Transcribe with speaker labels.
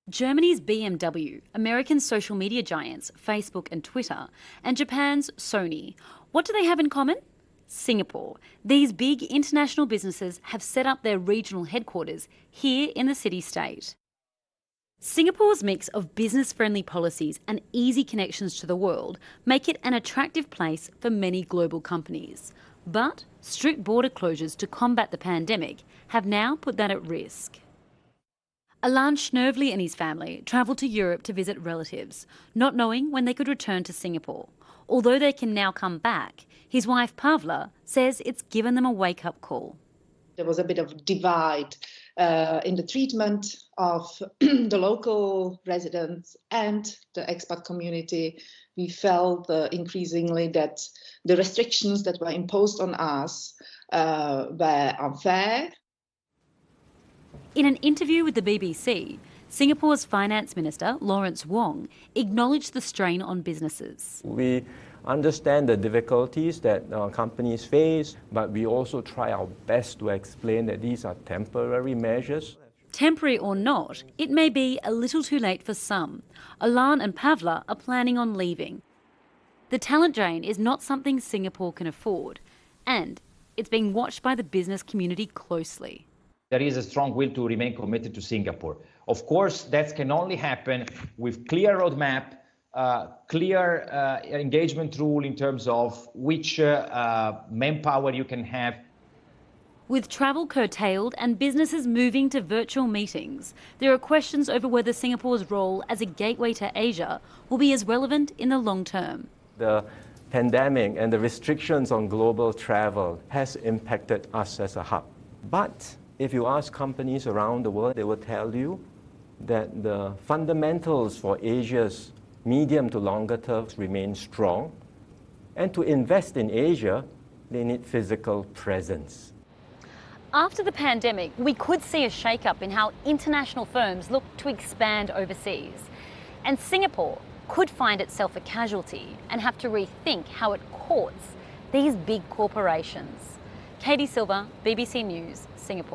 Speaker 1: Germany's BMW, American social media giants Facebook and Twitter, and Japan's Sony. What do they have in common? Singapore. These big international businesses have set up their regional headquarters here in the city-state. Singapore's mix of business-friendly policies and easy connections to the world make it an attractive place for many global companies. But strict border closures to combat the pandemic have now put that at risk. Alan Schnervli and his family travelled to Europe to visit relatives, not knowing when they could return to Singapore. Although they can now come back, his wife Pavla says it's given them a wake-up call.
Speaker 2: There was a bit of divide in the treatment of the local residents and the expat community. We felt increasingly that the restrictions that were imposed on us were unfair.
Speaker 1: In an interview with the BBC, Singapore's Finance Minister Lawrence Wong acknowledged the strain on businesses.
Speaker 3: We understand the difficulties that companies face, but we also try our best to explain that these are temporary measures.
Speaker 1: Temporary or not, it may be a little too late for some. Alan and Pavla are planning on leaving. The talent drain is not something Singapore can afford, and it's being watched by the business community closely.
Speaker 4: There is a strong will to remain committed to Singapore. Of course, that can only happen with clear roadmap, clear engagement rule in terms of which manpower you can have.
Speaker 1: With travel curtailed and businesses moving to virtual meetings, there are questions over whether Singapore's role as a gateway to Asia will be as relevant in the long term.
Speaker 3: The pandemic and the restrictions on global travel has impacted us as a hub. But if you ask companies around the world, they will tell you that the fundamentals for Asia's medium to longer term remain strong. And to invest in Asia, they need physical presence.
Speaker 1: After the pandemic, we could see a shake-up in how international firms look to expand overseas. And Singapore could find itself a casualty and have to rethink how it courts these big corporations. Katie Silver, BBC News, Singapore.